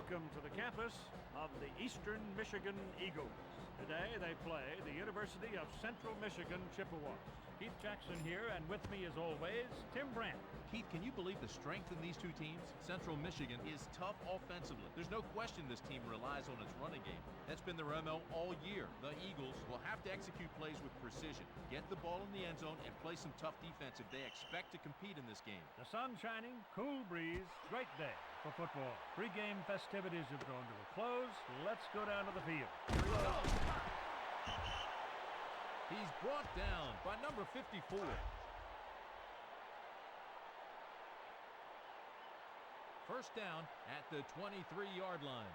Welcome to the campus of the Eastern Michigan Eagles. Today they play the University of Central Michigan Chippewas. Keith Jackson here, and with me as always, Tim Brandt. Keith, can you believe the strength in these two teams? Central Michigan is tough offensively. There's no question this team relies on its running game. That's been their MO all year. The Eagles will have to execute plays with precision, get the ball in the end zone, and play some tough defense if they expect to compete in this game. The sun shining, cool breeze, great day for football. Pre-game festivities have drawn to a close. Let's go down to the field. Here we go. He's brought down by number 54. First down at the 23-yard line.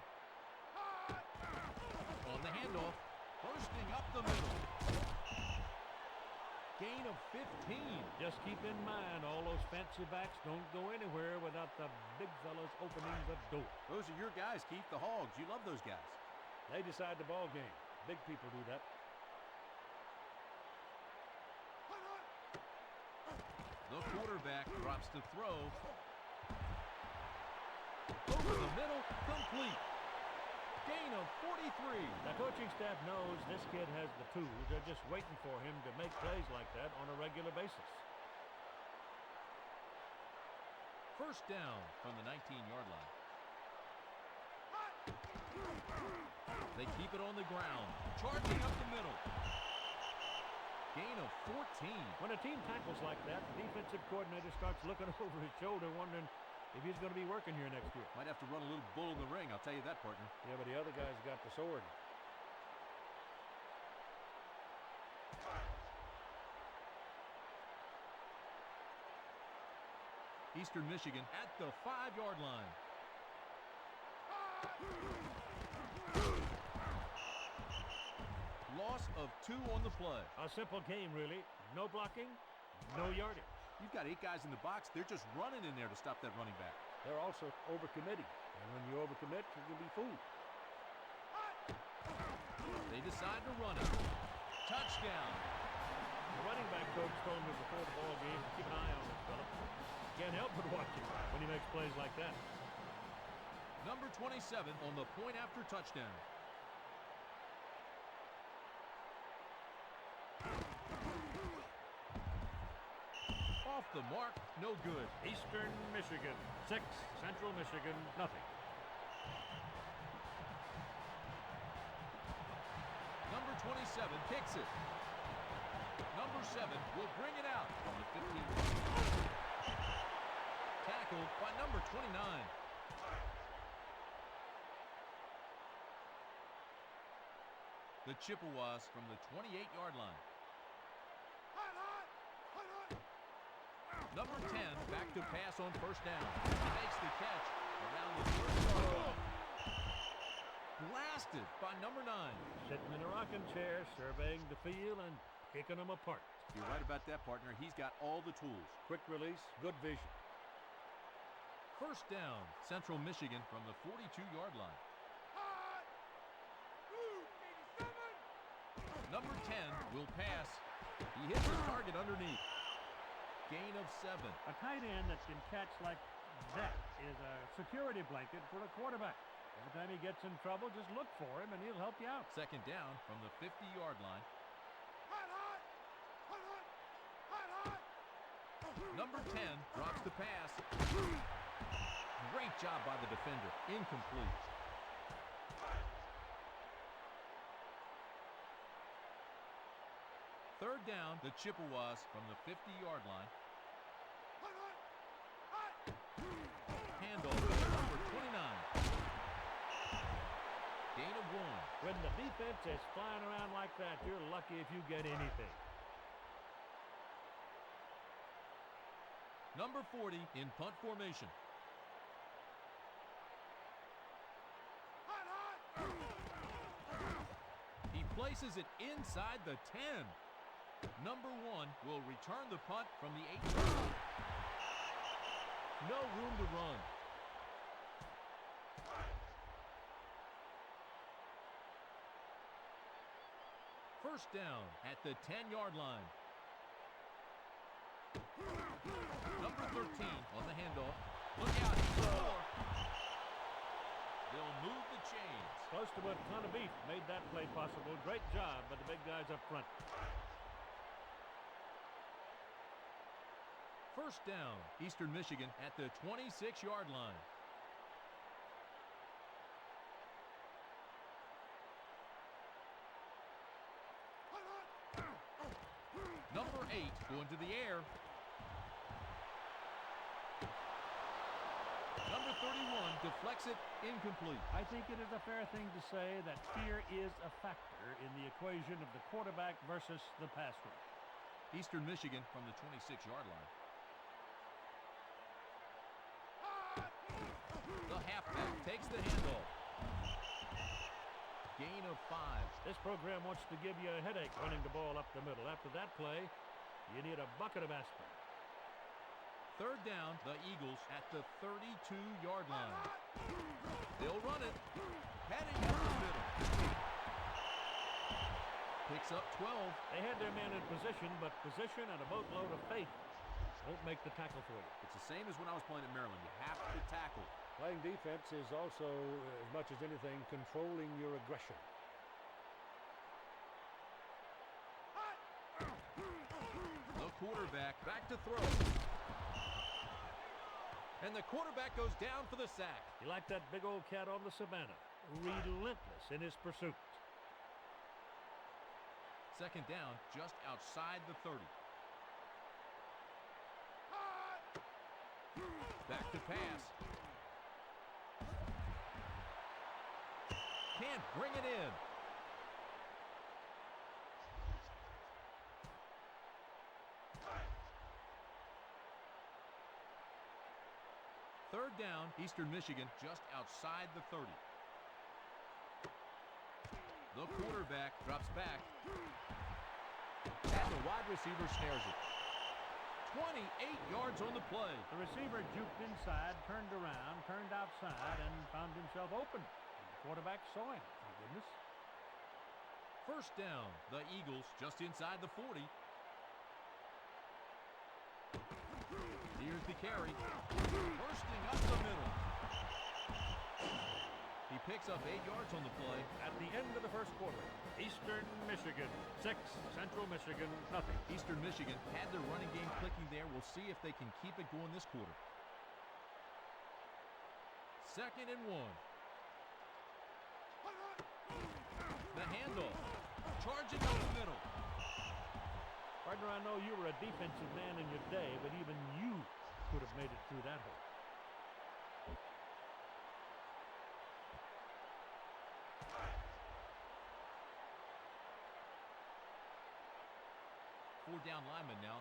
On the handoff, bursting up the middle. Gain of 15. Just keep in mind, all those fancy backs don't go anywhere without the big fellas opening the door. Those are your guys, Keith, the Hogs. You love those guys. They decide the ball game. Big people do that. The quarterback drops to throw. Over the middle, complete. Gain of 43. The coaching staff knows this kid has the tools. They're just waiting for him to make plays like that on a regular basis. First down from the 19-yard line. They keep it on the ground, charging up the middle. Gain of 14. When a team tackles like that, the defensive coordinator starts looking over his shoulder, wondering if he's going to be working here next year. Might have to run a little bull in the ring, I'll tell you that, partner. Yeah, but the other guy's got the sword. Eastern Michigan at the 5-yard line. Loss of 2 on the play. A simple game, really. No blocking, no yardage. You've got 8 guys in the box. They're just running in there to stop that running back. They're also overcommitting. And when you overcommit, you can be fooled. They decide to run it. Touchdown. The running back coach told me before the ball game to keep an eye on this fella. Can't help but watch him when he makes plays like that. Number 27 on the point after touchdown. Off the mark, no good. Eastern Michigan 6, Central Michigan nothing. Number 27 kicks it. Number 7 will bring it out from the 15. Tackled by number 29. The Chippewas from the 28-yard line. Number 10 back to pass on first down. He makes the catch around the 30-yard line. Blasted by number 9. Sitting in a rocking chair, surveying the field and picking them apart. You're right about that, partner. He's got all the tools. Quick release, good vision. First down, Central Michigan from the 42-yard line. Number 10 will pass. He hits the target underneath. Gain of 7. A tight end that can catch like that is a security blanket for a quarterback. Every time he gets in trouble, just look for him and he'll help you out. Second down from the 50-yard line. Number 10 drops the pass. Great job by the defender. Incomplete. Third down, the Chippewas from the 50-yard line. Handoff to number 29. Gain of 1. When the defense is flying around like that, you're lucky if you get anything. Number 40 in punt formation. He places it inside the 10. Number 1 will return the punt from the 8-yard line. No room to run. First down at the 10-yard line. Number 13 on the handoff. Look out, he's more. They'll move the chains. Close to a ton of beef made that play possible. Great job by the big guys up front. First down, Eastern Michigan at the 26-yard line. Number 8 going to the air. Number 31 deflects it incomplete. I think it is a fair thing to say that fear is a factor in the equation of the quarterback versus the pass rush. Eastern Michigan from the 26-yard line. The halfback takes the handoff. Gain of 5. This program wants to give you a headache running the ball up the middle. After that play, you need a bucket of aspirin. Third down, the Eagles at the 32-yard line. They'll run it. Heading up the middle. Picks up 12. They had their man in position, but position and a boatload of faith won't make the tackle for you. It's the same as when I was playing at Maryland. You have to tackle. Playing defense is also, as much as anything, controlling your aggression. The quarterback back to throw. And the quarterback goes down for the sack. He like that big old cat on the savannah. Relentless in his pursuit. Second down, just outside the 30. Back to pass. Can't bring it in. Third down, Eastern Michigan, just outside the 30. The quarterback drops back. And the wide receiver snares it. 28 yards on the play. The receiver juked inside, turned around, turned outside, and found himself open. The quarterback saw him, thank goodness. First down, the Eagles just inside the 40. Here's the carry. Bursting up the middle. He picks up 8 yards on the play. At the end of the first quarter, Eastern Michigan 6, Central Michigan nothing. Eastern Michigan had their running game clicking there. We'll see if they can keep it going this quarter. Second and 1. The handoff. Charging up the middle. Partner, I know you were a defensive man in your day, but even you could have made it through that hole. Four down linemen now.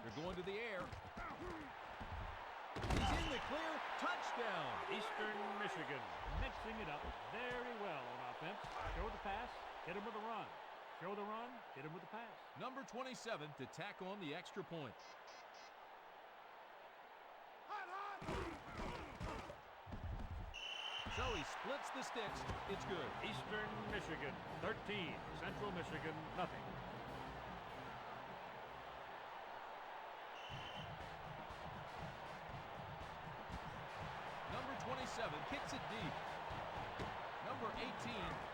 They're going to the air. He's in the clear. Touchdown. Eastern Michigan mixing it up very well on offense. Show the pass, hit him with a run. Show the run, hit him with the pass. Number 27 to tack on the extra point. So he splits the sticks. It's good. Eastern Michigan 13, Central Michigan nothing. Number 27 kicks it deep. Number 18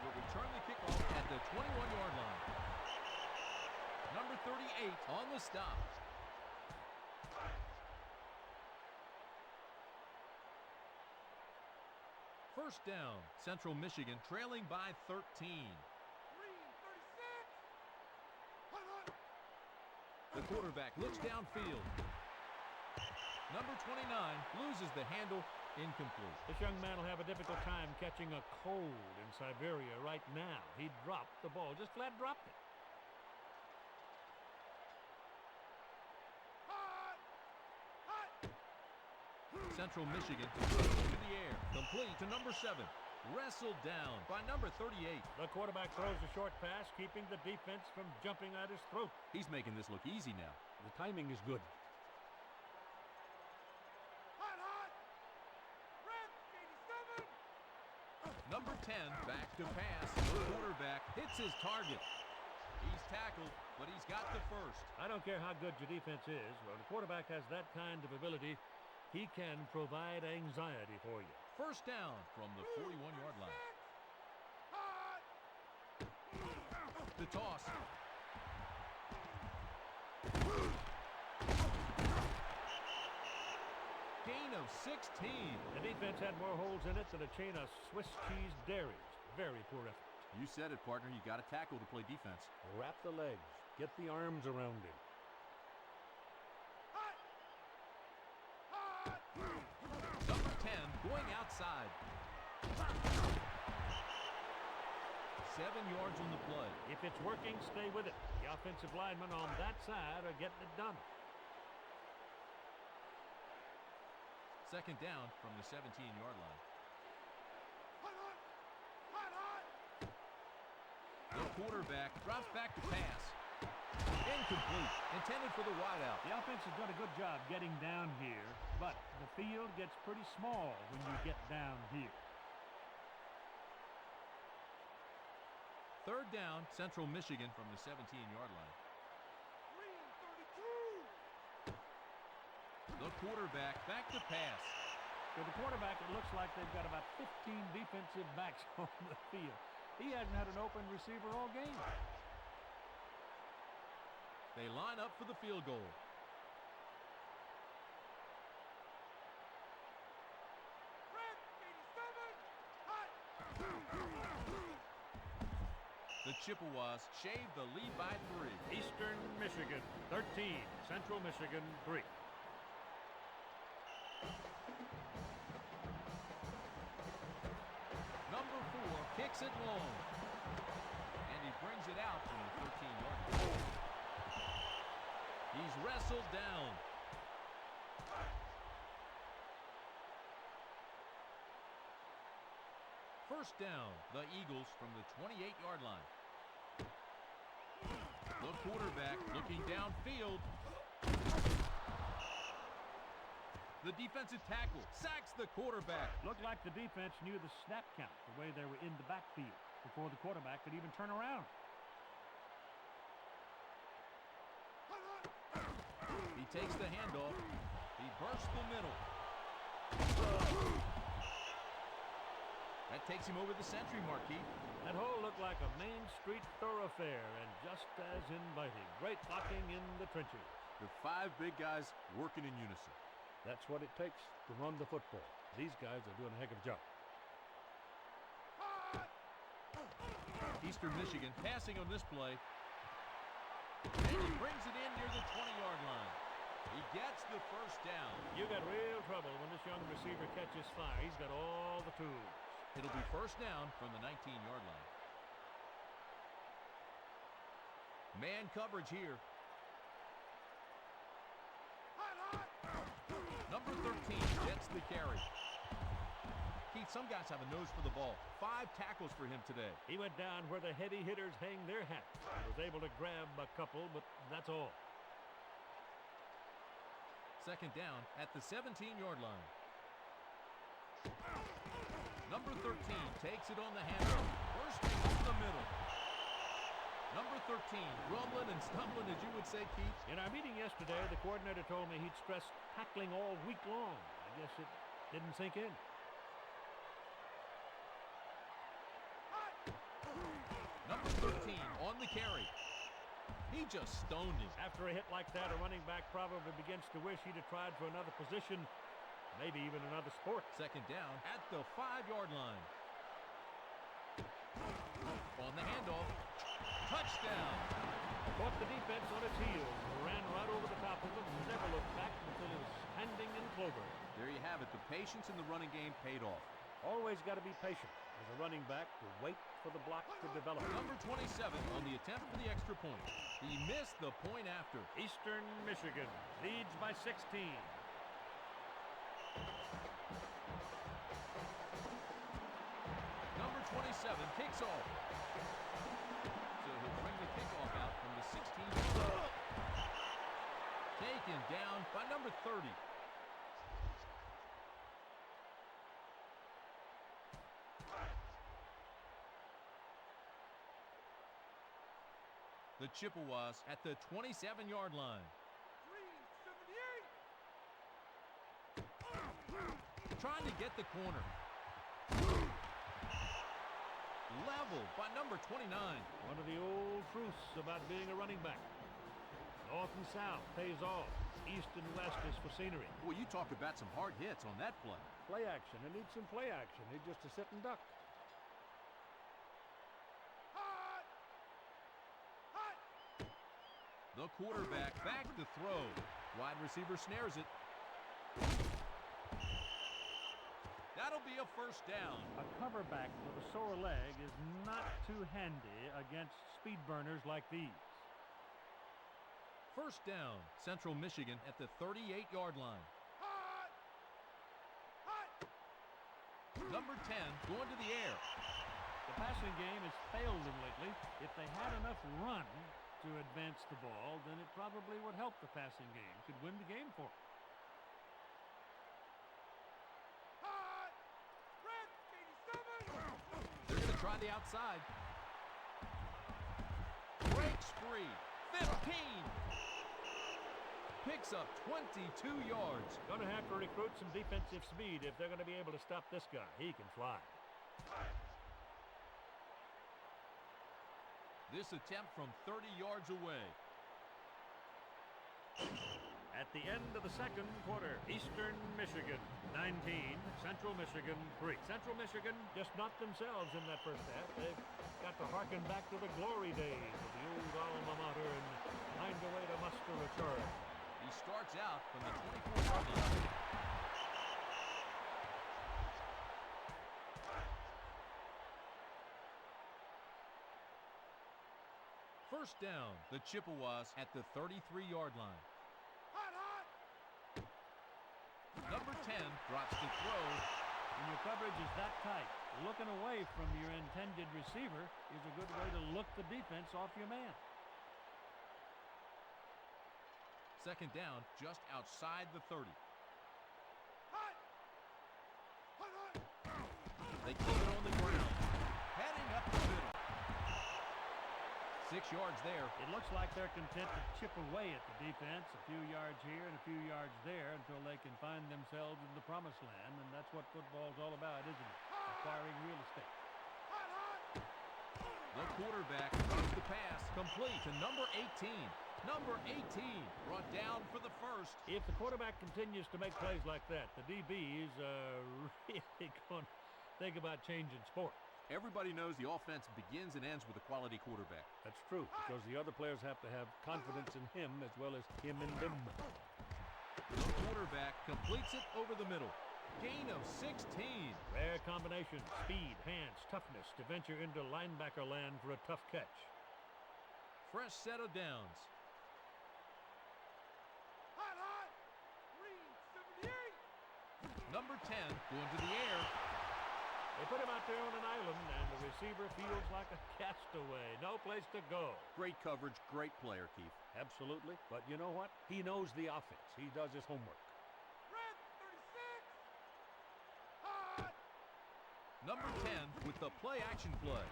will return the kickoff at the 21-yard line. Number 38 on the stop. First down, Central Michigan trailing by 13. The quarterback looks downfield. Number 29 loses the handle, incomplete. This young man will have a difficult time catching a cold in Siberia right now. He dropped the ball, just flat dropped it. Central Michigan in the air, complete to number 7. Wrestled down by number 38. The quarterback throws a short pass, keeping the defense from jumping at his throat. He's making this look easy now. The timing is good. Number 10 back to pass. The quarterback hits his target. He's tackled, but he's got the first. I don't care how good your defense is. When the quarterback has that kind of ability, He can provide anxiety for you. First down from the 41-yard line. The toss. Gain of 16. The defense had more holes in it than a chain of Swiss cheese dairies. Very poor effort. You said it, partner. You got to tackle to play defense. Wrap the legs. Get the arms around him. Number 10 going outside. 7 yards on the play. If it's working, stay with it. The offensive linemen on that side are getting it done. Second down from the 17-yard line. The quarterback drops back to pass. Incomplete. Intended for the wideout. The offense has done a good job getting down here, but the field gets pretty small when you get down here. Third down, Central Michigan from the 17-yard line. The quarterback back to pass. For the quarterback, it looks like they've got about 15 defensive backs on the field. He hasn't had an open receiver all game. They line up for the field goal. The Chippewas shave the lead by 3. Eastern Michigan 13, Central Michigan 3. Number 4 kicks it long. And he brings it out from the 13-yard line. He's wrestled down. First down, the Eagles from the 28-yard line. The quarterback looking downfield. The defensive tackle sacks the quarterback. Looked like the defense knew the snap count, the way they were in the backfield, before the quarterback could even turn around. He takes the handoff. He bursts the middle. That takes him over the century mark, Keith. That hole looked like a Main Street thoroughfare and just as inviting. Great blocking in the trenches. The 5 big guys working in unison. That's what it takes to run the football. These guys are doing a heck of a job. Eastern Michigan passing on this play. And he brings it in near the 20-yard line. He gets the first down. You got real trouble when this young receiver catches fire. He's got all the tools. It'll be first down from the 19-yard line. Man coverage here. Number 13 gets the carry. Keith, some guys have a nose for the ball. 5 tackles for him today. He went down where the heavy hitters hang their hats. He was able to grab a couple, but that's all. Second down at the 17-yard line. Number 13 takes it on the handoff. Bursting up the middle. Number 13, rumbling and stumbling, as you would say, Keith. In our meeting yesterday, the coordinator told me he'd stress tackling all week long. I guess it didn't sink in. Number 13 on the carry. He just stoned him. After a hit like that, a running back probably begins to wish he'd have tried for another position, maybe even another sport. Second down at the 5-yard line. On the handoff. Touchdown. Caught the defense on its heels, ran right over the top of them, and never looked back until it was handing in clover. There you have it. The patience in the running game paid off. Always got to be patient as a running back to wait for the block to develop. Number 27 on the attempt for the extra point. He missed the point after. Eastern Michigan leads by 16. Number 27 kicks off. So he'll bring the kickoff out from the 16. Taken down by number 30. The Chippewas at the 27-yard line. Trying to get the corner. Level by number 29. One of the old truths about being a running back. North and south pays off. East and west is for scenery. Well, you talk about some hard hits on that play. Play action. It needs some play action. Need just to sit and duck. The quarterback back to throw. Wide receiver snares it. That'll be a first down. A cover back with a sore leg is not too handy against speed burners like these. First down, Central Michigan at the 38-yard line. Number 10 going to the air. The passing game has failed them lately. If they had enough run to advance the ball, then it probably would help the passing game. Could win the game for them. They're going to try the outside. Breaks free. 15. Picks up 22 yards. Going to have to recruit some defensive speed if they're going to be able to stop this guy. He can fly. This attempt from 30 yards away. At the end of the second quarter, Eastern Michigan 19, Central Michigan 3. Central Michigan just not themselves in that first half. They've got to harken back to the glory days of the old alma mater and find a way to muster a charge. He starts out from the 24-yard line. First down, the Chippewas at the 33-yard line. Number 10 drops the throw. When your coverage is that tight, looking away from your intended receiver is a good way to look the defense off your man. Second down, just outside the 30. They keep it on the ground. Heading up the middle. 6 yards there. It looks like they're content to chip away at the defense, a few yards here and a few yards there until they can find themselves in the promised land, and that's what football's all about, isn't it? Acquiring real estate. The quarterback throws the pass complete to number 18. Number 18 brought down for the first. If the quarterback continues to make plays like that, the DBs are really going to think about changing sport. Everybody knows the offense begins and ends with a quality quarterback. That's true, because the other players have to have confidence in him as well as him in them. The quarterback completes it over the middle. Gain of 16. Rare combination, speed, hands, toughness to venture into linebacker land for a tough catch. Fresh set of downs. Number 10 going to the air. They put him out there on an island, and the receiver feels like a castaway. No place to go. Great coverage, great player, Keith. Absolutely. But you know what? He knows the offense. He does his homework. Number 10 with the play-action play.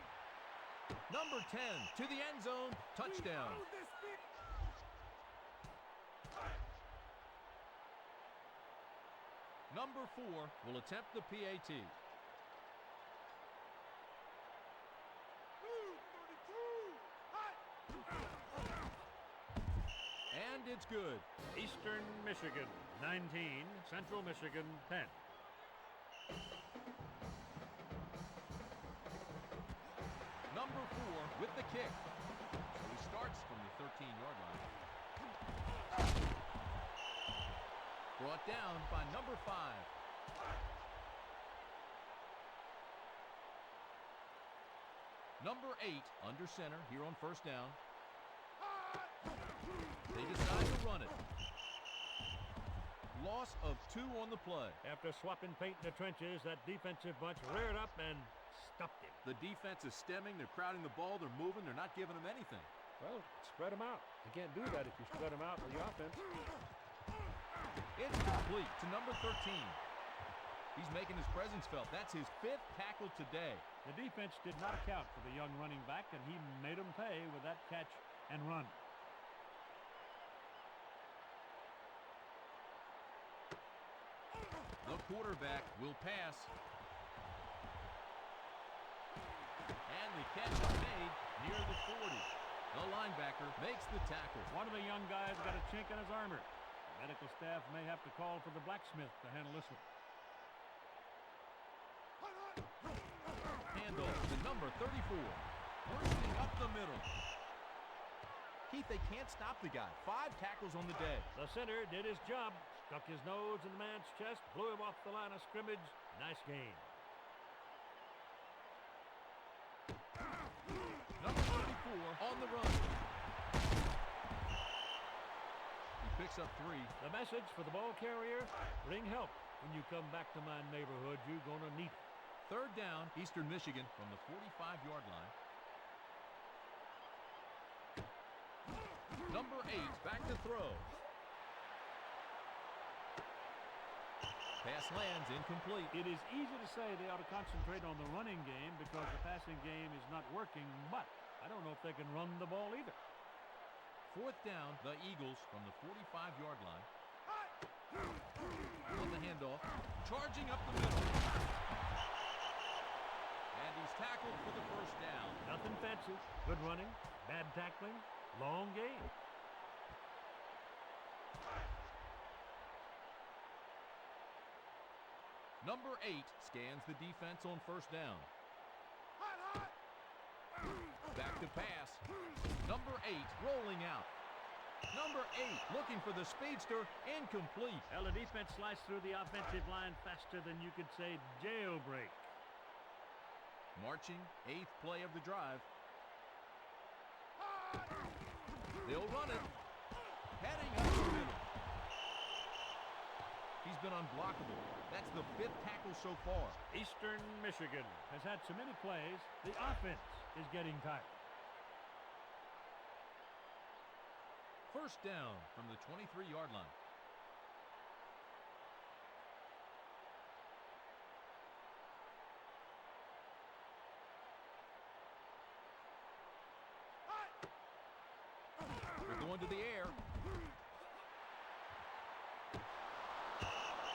Number 10 to the end zone. Touchdown. Number 4 will attempt the PAT. And it's good. Eastern Michigan 19, Central Michigan 10. Number 4 with the kick. So he starts from the 13-yard line. Brought down by number 5. Number 8 under center here on first down. They decide to run it. Loss of 2 on the play. After swapping paint in the trenches, that defensive bunch reared up and stopped him. The defense is stemming. They're crowding the ball. They're moving. They're not giving him anything. Well, spread them out. You can't do that if you spread them out with the offense. It's complete to number 13. He's making his presence felt. That's his 5th tackle today. The defense did not account for the young running back, and he made them pay with that catch and run. The quarterback will pass. And the catch is made near the 40. The linebacker makes the tackle. One of the young guys got a chink in his armor. The medical staff may have to call for the blacksmith to handle this one. Handoff to number 34. Bursting up the middle. Keith, they can't stop the guy. 5 tackles on the day. The center did his job. Stuck his nose in the man's chest. Blew him off the line of scrimmage. Nice game. Number 34 on the run. He picks up 3. The message for the ball carrier, bring help. When you come back to my neighborhood, you're going to need it. 3rd down, Eastern Michigan from the 45-yard line. Number 8 back to throw. Pass lands incomplete. It is easy to say they ought to concentrate on the running game because the passing game is not working, but I don't know if they can run the ball either. 4th down, the Eagles from the 45-yard line. On the handoff, charging up the middle. And he's tackled for the 1st down. Nothing fancy. Good running, bad tackling, long game. Number 8 scans the defense on 1st down. Back to pass. Number 8 rolling out. Number 8 looking for the speedster, incomplete. Well, the defense sliced through the offensive line faster than you could say jailbreak. Marching, 8th play of the drive. They'll run it. Heading up the middle. He's been unblockable. That's the 5th tackle so far. Eastern Michigan has had so many plays, the offense is getting tired. 1st down from the 23-yard line. They're going to the air.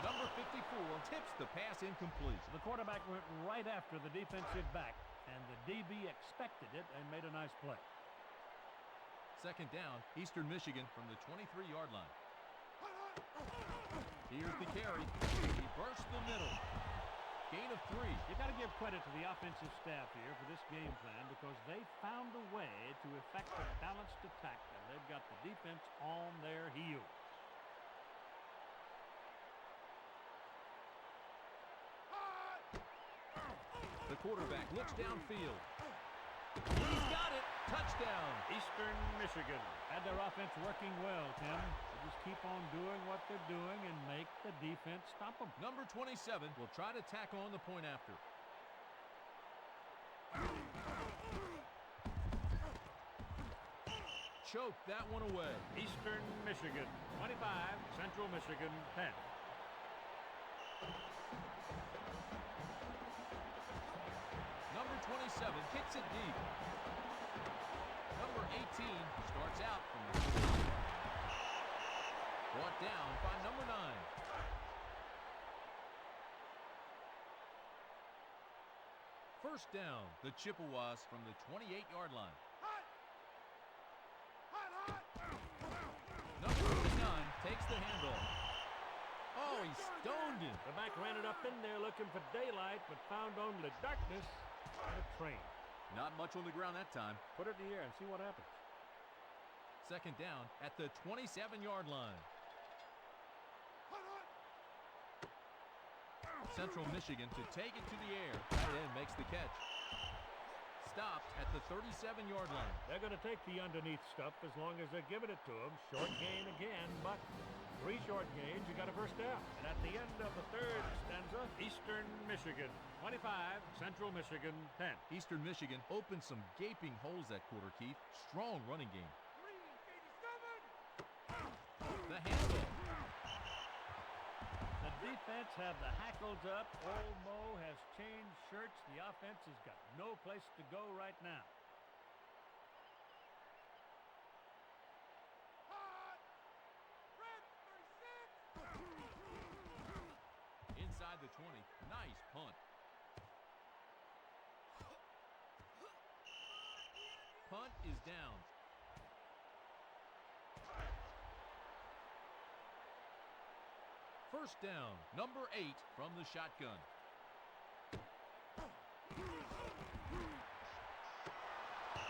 Number 54 tips the pass incomplete. The quarterback went right after the defensive back, and the DB expected it and made a nice play. 2nd down, Eastern Michigan from the 23-yard line. Here's the carry. He bursts the middle. Gain of 3. You got to give credit to the offensive staff here for this game plan because they found a way to effect a balanced attack, and they've got the defense on their heels. The quarterback looks downfield. He's got it. Touchdown. Eastern Michigan had their offense working well, Tim. They just keep on doing what they're doing and make the defense stop them. Number 27 will try to tack on the point after. Choke that one away. Eastern Michigan 25, Central Michigan 10. Number 27 kicks it deep. Number 18 starts out from the 40. Brought down by number 9. First down, the Chippewas from the 28-yard line. Number 59 takes the handoff. Oh, he stoned him. The back ran it up in there looking for daylight, but found only darkness and a train. Not much on the ground that time. Put it in the air and see what happens. 2nd down at the 27-yard line. Central Michigan to take it to the air. Tight end makes the catch. Stopped at the 37-yard line. They're going to take the underneath stuff as long as they're giving it to them. Short gain again, but 3 short gains, you got a 1st down. And at the end of the 3rd stanza, Eastern Michigan 25, Central Michigan 10. Eastern Michigan opened some gaping holes that quarter, Keith. Strong running game. The handoff. The defense have the hackles up. Old Mo has changed shirts. The offense has got no place to go right now. Nice punt. Punt is down. First down, number 8 from the shotgun.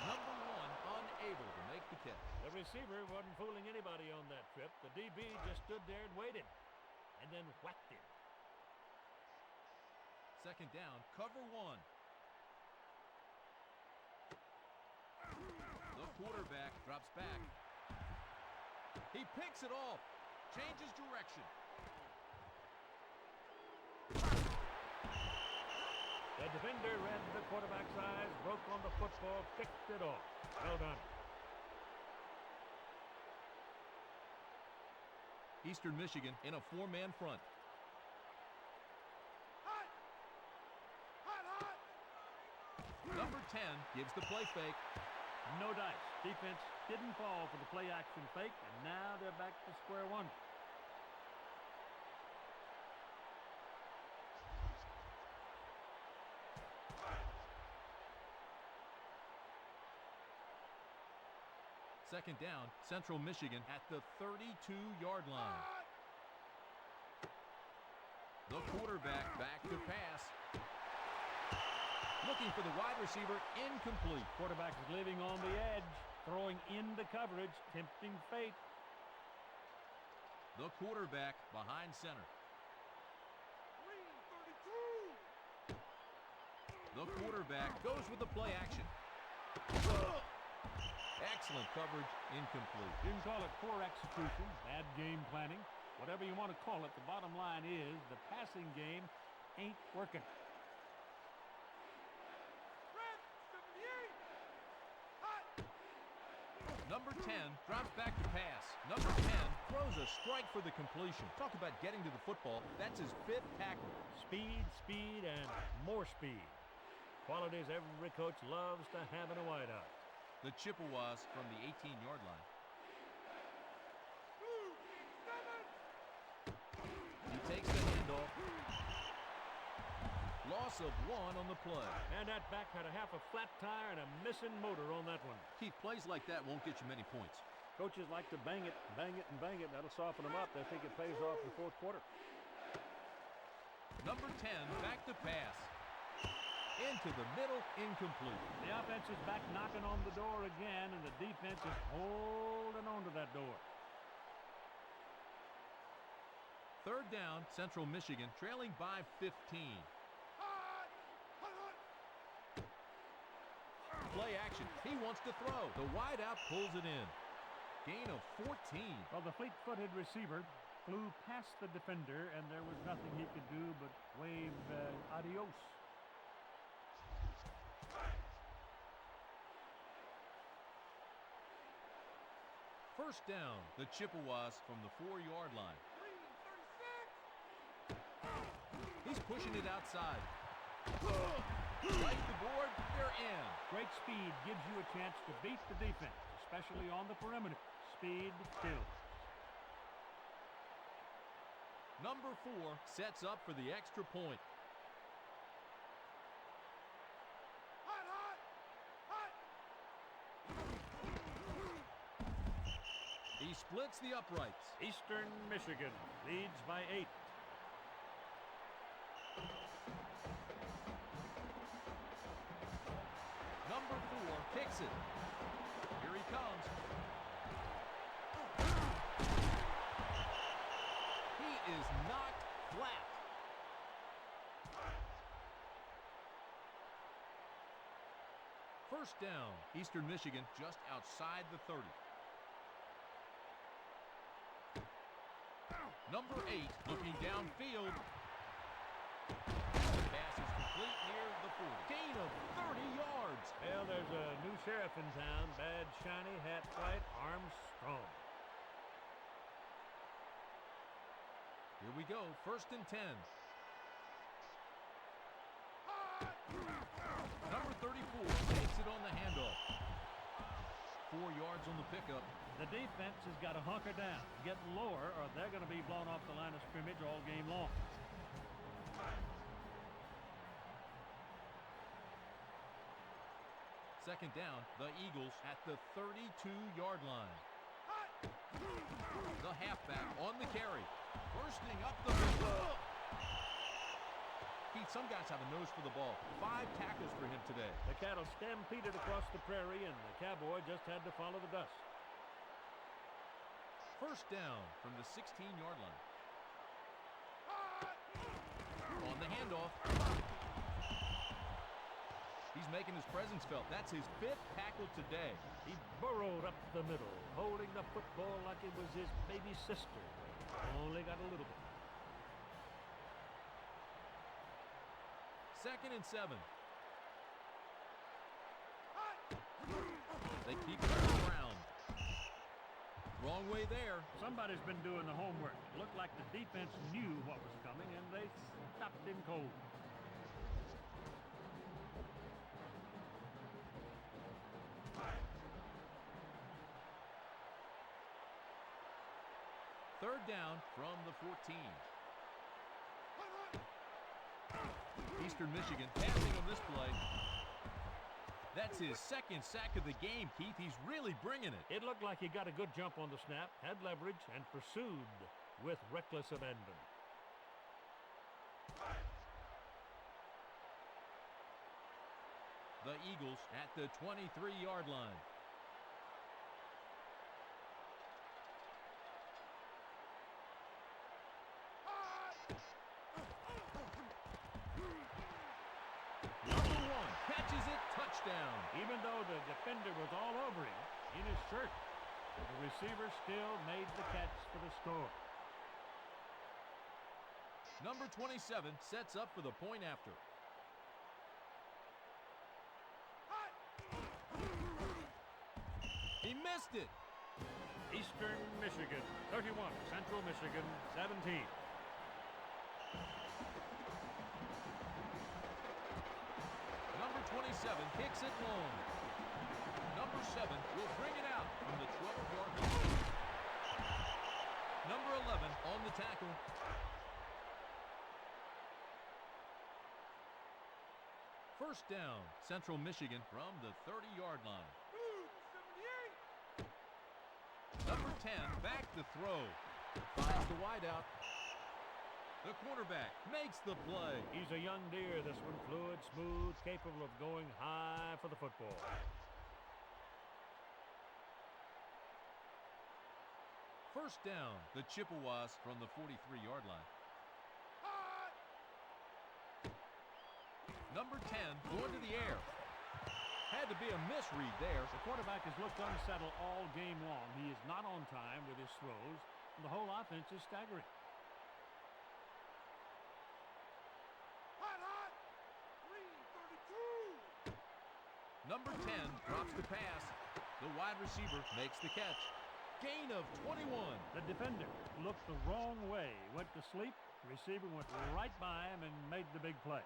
Number 1 unable to make the catch. The receiver wasn't fooling anybody on that trip. The DB just stood there and waited, and then whacked him. Second down, cover 1. The quarterback drops back. He picks it off, changes direction. The defender read the quarterback's eyes, broke on the football, picked it off. Well done. Eastern Michigan in a 4-man front. Number 10 gives the play fake. No dice. Defense didn't fall for the play action fake, and now they're back to square one. Second down, Central Michigan at the 32-yard line. The quarterback back to pass. Looking for the wide receiver, incomplete. Quarterback is living on the edge, throwing into coverage, tempting fate. The quarterback behind center. The quarterback goes with the play action. Excellent coverage, incomplete. You can call it poor execution, bad game planning, whatever you want to call it. The bottom line is the passing game ain't working. Number 10 drops back to pass. Number 10 throws a strike for the completion. Talk about getting to the football. That's his 5th tackle. Speed, speed, and more speed. Qualities every coach loves to have in a wideout. The Chippewas from the 18-yard line. He takes the handoff. Loss of 1 on the play. And that back had a half a flat tire and a missing motor on that one. Keith, plays like that won't get you many points. Coaches like to bang it, and bang it. That'll soften them up. They think it pays off in the fourth quarter. Number 10 back to pass. Into the middle, incomplete. The offense is back knocking on the door again, and the defense is holding on to that door. Third down, Central Michigan trailing by 15. Play action. He wants to throw. The wideout pulls it in. Gain of 14. Well, the fleet-footed receiver flew past the defender, and there was nothing he could do but wave adios. First down, the Chippewas from the 4-yard line. He's pushing it outside. Right the board, they're in. Great speed gives you a chance to beat the defense, especially on the perimeter. Speed kills. Number 4 sets up for the extra point. He splits the uprights. Eastern Michigan leads by 8. Number 4 kicks it. Here he comes. He is knocked flat. First down, Eastern Michigan just outside the 30. Number 8 looking downfield. The pass is complete near the 40. Gain of 30 yards. Well, there's a new sheriff in town. Bad, shiny, hat white, arms strong. Here we go, first and 10. Number 34 takes it on the handoff. 4 yards on the pickup. The defense has got to hunker down, get lower, or they're going to be blown off the line of scrimmage all game long. Second down, the Eagles at the 32-yard line. The halfback on the carry. Bursting up the middle. Keith, some guys have a nose for the ball. 5 tackles for him today. The Cattle stampeded across the prairie, and the Cowboy just had to follow the dust. First down from the 16-yard line. On the handoff. He's making his presence felt. That's his 5th tackle today. He burrowed up the middle, holding the football like it was his baby sister. Only got a little bit. Second and 7. They keep running around. Wrong way there. Somebody's been doing the homework. It looked like the defense knew what was coming, and they stopped him cold. Third down from the 14. Eastern Michigan passing on this play. That's his 2nd sack of the game, Keith. He's really bringing it. It looked like he got a good jump on the snap, had leverage, and pursued with reckless abandon. The Eagles at the 23-yard line. Catches it, touchdown. Even though the defender was all over him in his shirt, the receiver still made the catch for the score. Number 27 sets up for the point after. He missed it. Eastern Michigan 31, Central Michigan 17. Number 27 kicks it long. Number 7 will bring it out from the 12-yard line. Number 11 on the tackle. First down, Central Michigan from the 30-yard line. Number 10 back to throw. Finds the wideout. The quarterback makes the play. He's a young deer, this one. Fluid, smooth, capable of going high for the football. First down, the Chippewas from the 43-yard line. Number 10 going to the air. Had to be a misread there. The quarterback has looked unsettled all game long. He is not on time with his throws, and the whole offense is staggering. Number 10 drops the pass. The wide receiver makes the catch. Gain of 21. The defender looked the wrong way, went to sleep. The receiver went right by him and made the big play.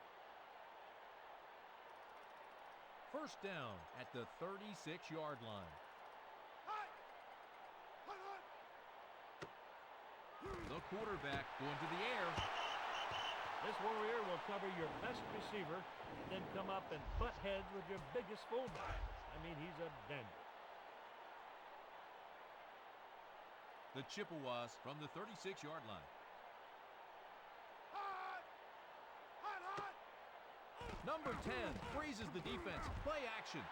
First down at the 36-yard line. The quarterback going to the air. This Warrior will cover your best receiver and then come up and butt heads with your biggest fullback. I mean, he's a dandy. The Chippewas from the 36-yard line. Number 10 freezes the defense. Play action.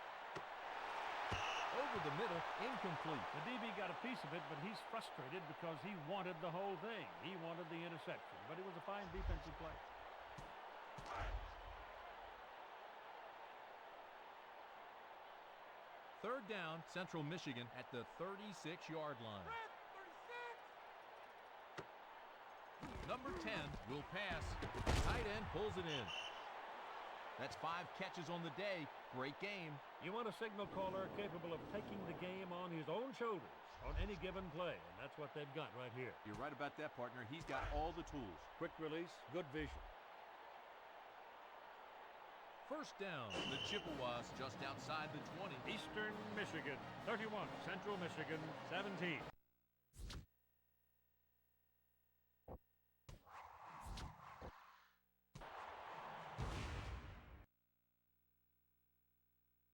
Over the middle, incomplete. The DB got a piece of it, but he's frustrated because he wanted the whole thing. He wanted the interception, but it was a fine defensive play. Third down, Central Michigan at the 36-yard line. Number 10 will pass. Tight end pulls it in. That's 5 catches on the day. Great game. You want a signal caller capable of taking the game on his own shoulders on any given play, and that's what they've got right here. You're right about that, partner. He's got all the tools. Quick release, good vision. First down, the Chippewas just outside the 20. Eastern Michigan 31, Central Michigan 17.